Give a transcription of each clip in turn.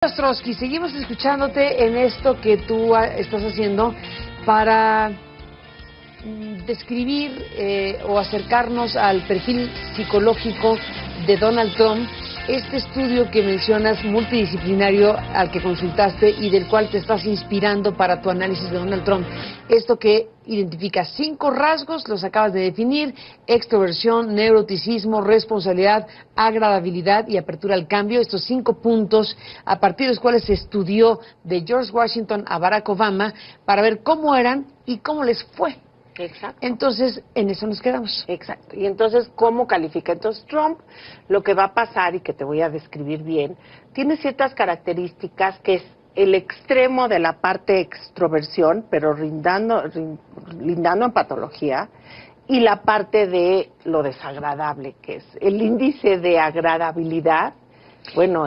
Ostrowski, seguimos escuchándote en esto que tú estás haciendo para describir o acercarnos al perfil psicológico de Donald Trump, este estudio que mencionas multidisciplinario al que consultaste y del cual te estás inspirando para tu análisis de Donald Trump. Esto que identifica 5 rasgos, los acabas de definir: extroversión, neuroticismo, responsabilidad, agradabilidad y apertura al cambio. Estos 5 puntos a partir de los cuales se estudió de George Washington a Barack Obama para ver cómo eran y cómo les fue. Exacto. Entonces, en eso nos quedamos. Exacto. Y entonces, ¿cómo califica? Entonces, Trump, lo que va a pasar, y que te voy a describir bien, tiene ciertas características que es el extremo de la parte extroversión, pero lindando en patología, y la parte de lo desagradable, que es el índice de agradabilidad. Bueno,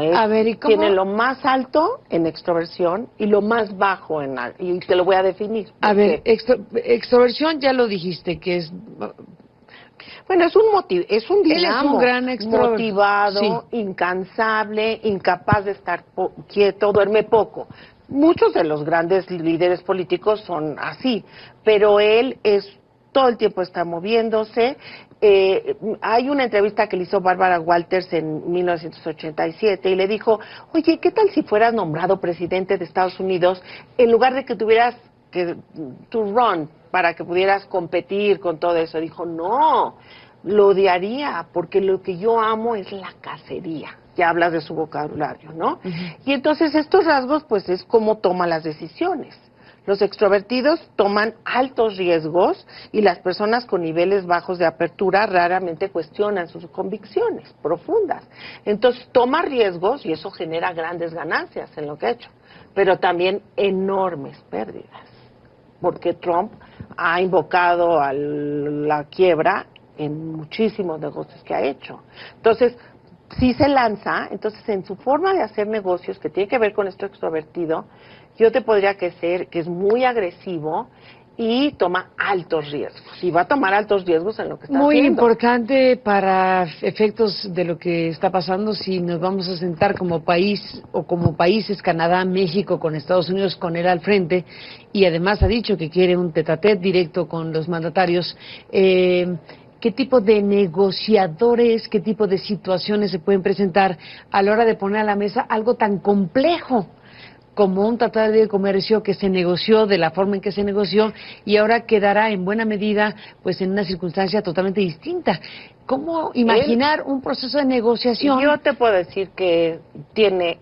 tiene lo más alto en extroversión y lo más bajo y te lo voy a definir. A ver, extroversión ya lo dijiste, que es... Bueno, es un dinamo. Él es un gran motivado, sí, incansable, incapaz de estar quieto, duerme poco. Muchos de los grandes líderes políticos son así, pero él todo el tiempo está moviéndose. Hay una entrevista que le hizo Barbara Walters en 1987 y le dijo: oye, ¿qué tal si fueras nombrado presidente de Estados Unidos en lugar de que tuvieras que run para que pudieras competir con todo eso? Dijo: no, lo odiaría porque lo que yo amo es la cacería. Ya hablas de su vocabulario, ¿no? Y entonces estos rasgos, pues, es cómo toma las decisiones. Los extrovertidos toman altos riesgos y las personas con niveles bajos de apertura raramente cuestionan sus convicciones profundas. Entonces toma riesgos y eso genera grandes ganancias en lo que ha hecho, pero también enormes pérdidas, porque Trump ha invocado a la quiebra en muchísimos negocios que ha hecho. Entonces, si se lanza, entonces en su forma de hacer negocios, que tiene que ver con esto extrovertido, yo te podría decir que es muy agresivo y toma altos riesgos. Y va a tomar altos riesgos en lo que está haciendo. Muy importante para efectos de lo que está pasando, si nos vamos a sentar como país o como países, Canadá, México, con Estados Unidos, con él al frente, y además ha dicho que quiere un tete-a-tete directo con los mandatarios. ¿Qué tipo de negociadores, qué tipo de situaciones se pueden presentar a la hora de poner a la mesa algo tan complejo como un tratado de libre comercio que se negoció de la forma en que se negoció y ahora quedará en buena medida pues en una circunstancia totalmente distinta? ¿Cómo imaginar un proceso de negociación? Yo te puedo decir que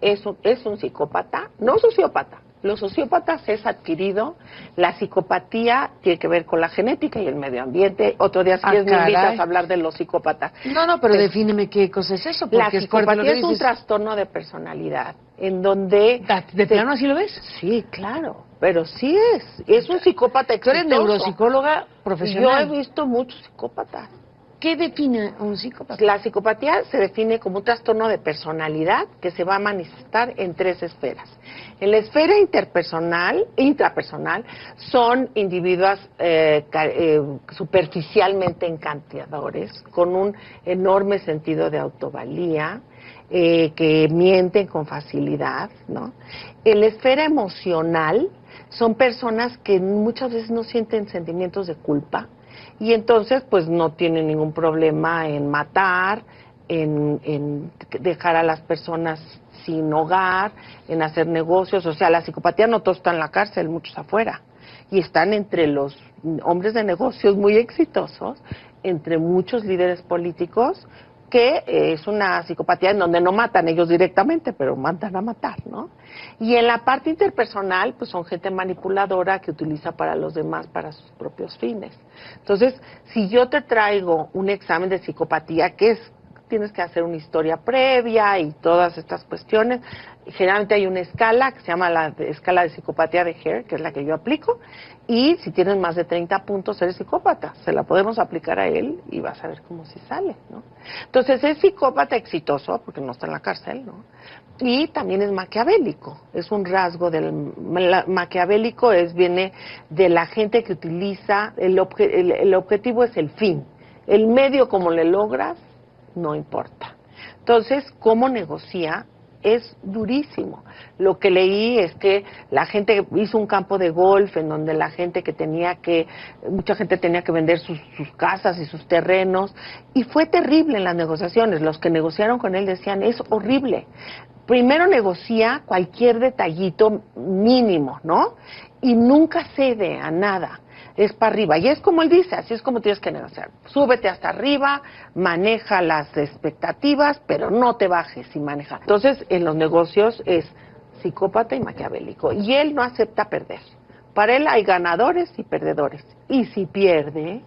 es un psicópata, no sociópata. Los sociópatas es adquirido, la psicopatía tiene que ver con la genética y el medio ambiente. Otro día, si quieres, me invitas a hablar de los psicópatas. No, pero defíneme qué cosa es eso. La psicopatía es un trastorno de personalidad, en donde... ¿De plano así lo ves? Sí, claro, pero sí es un psicópata exitoso. Tú eres neuropsicóloga profesional. Yo he visto muchos psicópatas. ¿Qué define un psicópata? La psicopatía se define como un trastorno de personalidad que se va a manifestar en 3 esferas. En la esfera intrapersonal, son individuos superficialmente encantadores, con un enorme sentido de autovalía, que mienten con facilidad, ¿no? En la esfera emocional, son personas que muchas veces no sienten sentimientos de culpa, y entonces pues no tienen ningún problema en matar, en dejar a las personas sin hogar, en hacer negocios. O sea, la psicopatía no todos están en la cárcel, muchos afuera, y están entre los hombres de negocios muy exitosos, entre muchos líderes políticos, que es una psicopatía en donde no matan ellos directamente, pero mandan a matar, ¿no? Y en la parte interpersonal, pues son gente manipuladora que utiliza para los demás para sus propios fines. Entonces, si yo te traigo un examen de psicopatía, tienes que hacer una historia previa y todas estas cuestiones. Generalmente hay una escala que se llama la escala de psicopatía de Hare, que es la que yo aplico, y si tienes más de 30 puntos eres psicópata. Se la podemos aplicar a él y vas a ver cómo si sale, ¿no? Entonces es psicópata exitoso, porque no está en la cárcel, ¿no? Y también es maquiavélico. Es un rasgo del maquiavélico, viene de la gente que utiliza, el objetivo es el fin. El medio como le logras, no importa. Entonces, ¿cómo negocia? es durísimo. Lo que leí es que la gente hizo un campo de golf en donde mucha gente tenía que vender sus casas y sus terrenos, y fue terrible en las negociaciones. Los que negociaron con él decían, es horrible. Primero negocia cualquier detallito mínimo, ¿no? Y nunca cede a nada. Es para arriba. Y es como él dice, así es como tienes que negociar. Súbete hasta arriba, maneja las expectativas, pero no te bajes y maneja. Entonces, en los negocios es psicópata y maquiavélico. Y él no acepta perder. Para él hay ganadores y perdedores. Y si pierde,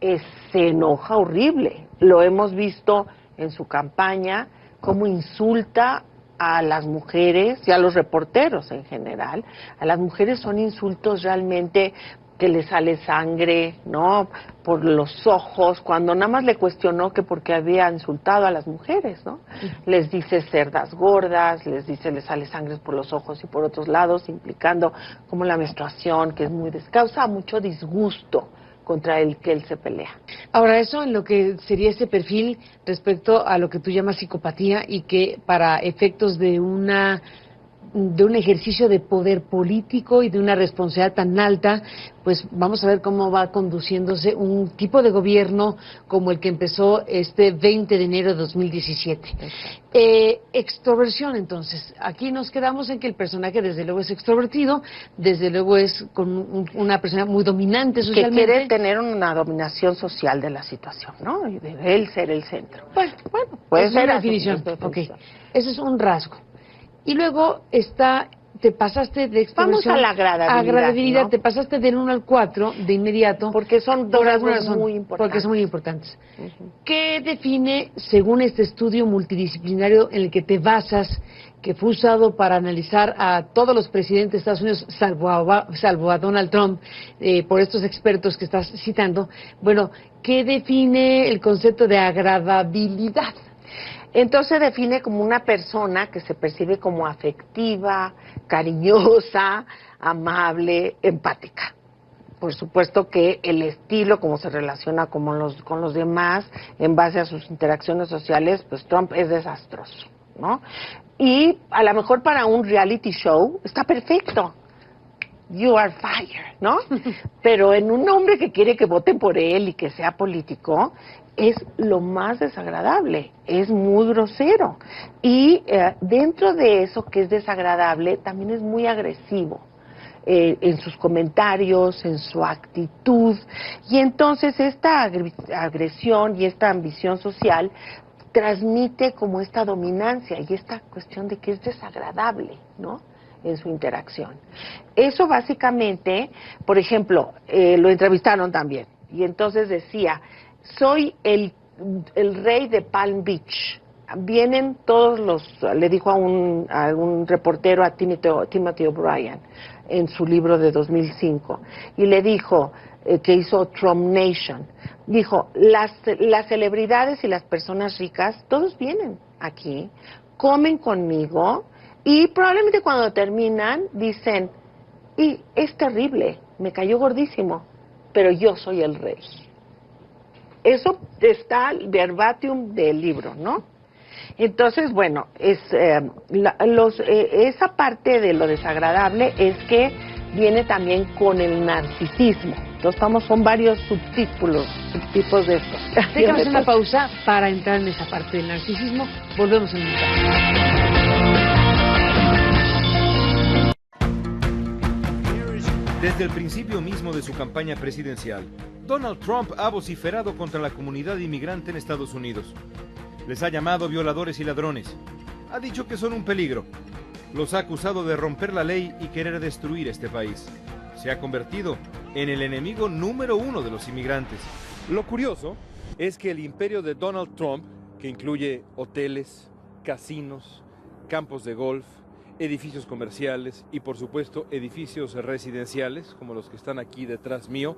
se enoja horrible. Lo hemos visto en su campaña, cómo insulta a las mujeres y a los reporteros en general. A las mujeres son insultos realmente que le sale sangre, ¿no? Por los ojos, cuando nada más le cuestionó que porque había insultado a las mujeres, ¿no? Les dice cerdas gordas, les dice le sale sangre por los ojos y por otros lados, implicando como la menstruación, que causa mucho disgusto contra el que él se pelea. Ahora, eso en lo que sería ese perfil respecto a lo que tú llamas psicopatía y que para efectos de un ejercicio de poder político y de una responsabilidad tan alta, pues vamos a ver cómo va conduciéndose un tipo de gobierno como el que empezó este 20 de enero de 2017. Extroversión, entonces. Aquí nos quedamos en que el personaje desde luego es extrovertido, desde luego es con una persona muy dominante socialmente. Que quiere tener una dominación social de la situación, ¿no? Y de él ser el centro. Bueno, puede ser una definición. Okay. Ese es un rasgo. Y luego te pasaste de extroversión a la agradabilidad, ¿no? Te pasaste del 1 al 4 de inmediato. Porque son dos rasgos muy importantes. Porque son muy importantes. ¿Qué define, según este estudio multidisciplinario en el que te basas, que fue usado para analizar a todos los presidentes de Estados Unidos, salvo a Donald Trump, por estos expertos que estás citando? Bueno, ¿qué define el concepto de agradabilidad? Entonces define como una persona que se percibe como afectiva, cariñosa, amable, empática. Por supuesto que el estilo, como se relaciona con los demás, en base a sus interacciones sociales, pues Trump es desastroso, ¿no? Y a lo mejor para un reality show está perfecto. You are fire, ¿no? Pero en un hombre que quiere que voten por él y que sea político, es lo más desagradable, es muy grosero. Y dentro de eso que es desagradable, también es muy agresivo en sus comentarios, en su actitud. Y entonces esta agresión y esta ambición social transmite como esta dominancia y esta cuestión de que es desagradable, ¿no?, en su interacción. Eso básicamente, por ejemplo, lo entrevistaron también, y entonces decía, soy el rey de Palm Beach. Vienen todos le dijo a un reportero, a Timothy O'Brien, en su libro de 2005, y le dijo, que hizo Trump Nation, dijo, las celebridades y las personas ricas, todos vienen aquí, comen conmigo, y probablemente cuando terminan dicen, y es terrible, me cayó gordísimo, pero yo soy el rey. Eso está verbatim del libro, ¿no? Entonces, bueno, esa parte de lo desagradable es que viene también con el narcisismo. Entonces, son varios subtipos de esto. Déjame hacer una pausa para entrar en esa parte del narcisismo. Volvemos en un momento. Desde el principio mismo de su campaña presidencial, Donald Trump ha vociferado contra la comunidad inmigrante en Estados Unidos. Les ha llamado violadores y ladrones. Ha dicho que son un peligro. Los ha acusado de romper la ley y querer destruir este país. Se ha convertido en el enemigo número 1 de los inmigrantes. Lo curioso es que el imperio de Donald Trump, que incluye hoteles, casinos, campos de golf, edificios comerciales y por supuesto edificios residenciales como los que están aquí detrás mío,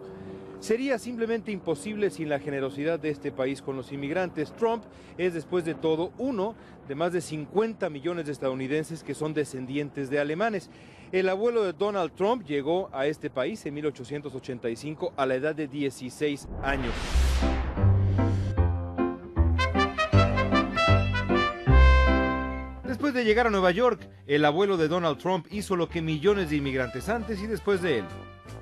sería simplemente imposible sin la generosidad de este país con los inmigrantes. Trump es después de todo uno de más de 50 millones de estadounidenses que son descendientes de alemanes. El abuelo de Donald Trump llegó a este país en 1885 a la edad de 16 años. Después de de llegar a Nueva York, el abuelo de Donald Trump hizo lo que millones de inmigrantes antes y después de él.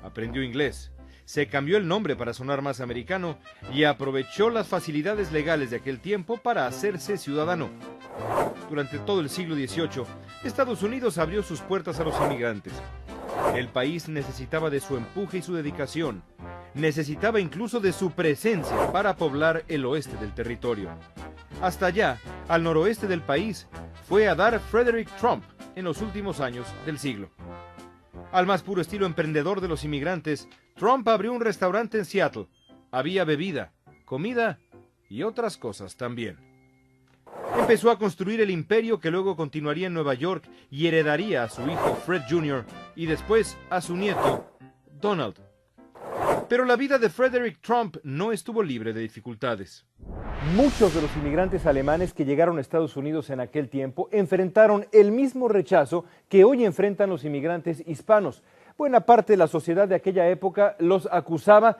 Aprendió inglés, se cambió el nombre para sonar más americano y aprovechó las facilidades legales de aquel tiempo para hacerse ciudadano. Durante todo el siglo XVIII, Estados Unidos abrió sus puertas a los inmigrantes. El país necesitaba de su empuje y su dedicación. Necesitaba incluso de su presencia para poblar el oeste del territorio. Hasta allá, al noroeste del país, fue a dar Frederick Trump en los últimos años del siglo. Al más puro estilo emprendedor de los inmigrantes, Trump abrió un restaurante en Seattle. Había bebida, comida y otras cosas también. Empezó a construir el imperio que luego continuaría en Nueva York y heredaría a su hijo Fred Jr. y después a su nieto, Donald. Pero la vida de Frederick Trump no estuvo libre de dificultades. Muchos de los inmigrantes alemanes que llegaron a Estados Unidos en aquel tiempo enfrentaron el mismo rechazo que hoy enfrentan los inmigrantes hispanos. Buena parte de la sociedad de aquella época los acusaba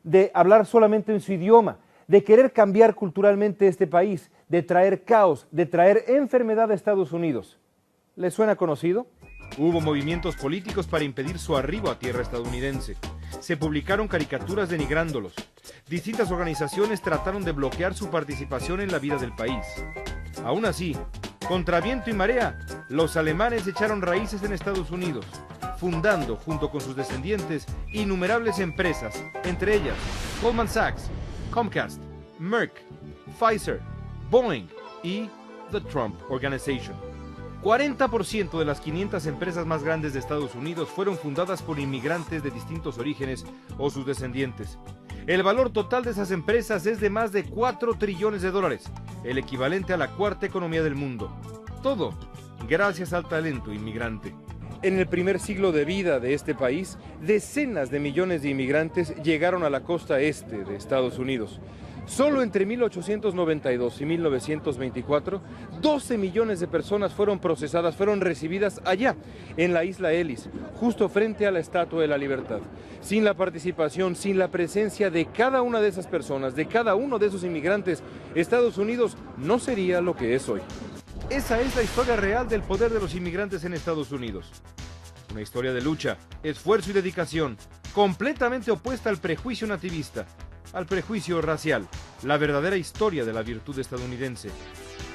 de hablar solamente en su idioma, de querer cambiar culturalmente este país, de traer caos, de traer enfermedad a Estados Unidos. ¿Les suena conocido? Hubo movimientos políticos para impedir su arribo a tierra estadounidense. Se publicaron caricaturas denigrándolos. Distintas organizaciones trataron de bloquear su participación en la vida del país. Aún así, contra viento y marea, los alemanes echaron raíces en Estados Unidos, fundando, junto con sus descendientes, innumerables empresas, entre ellas Goldman Sachs, Comcast, Merck, Pfizer, Boeing y The Trump Organization. 40% de las 500 empresas más grandes de Estados Unidos fueron fundadas por inmigrantes de distintos orígenes o sus descendientes. El valor total de esas empresas es de más de 4 trillones de dólares, el equivalente a la cuarta economía del mundo. Todo gracias al talento inmigrante. En el primer siglo de vida de este país, decenas de millones de inmigrantes llegaron a la costa este de Estados Unidos. Solo entre 1892 y 1924, 12 millones de personas fueron procesadas, fueron recibidas allá, en la isla Ellis, justo frente a la Estatua de la Libertad. Sin la participación, sin la presencia de cada una de esas personas, de cada uno de esos inmigrantes, Estados Unidos no sería lo que es hoy. Esa es la historia real del poder de los inmigrantes en Estados Unidos. Una historia de lucha, esfuerzo y dedicación, completamente opuesta al prejuicio nativista, al prejuicio racial, la verdadera historia de la virtud estadounidense,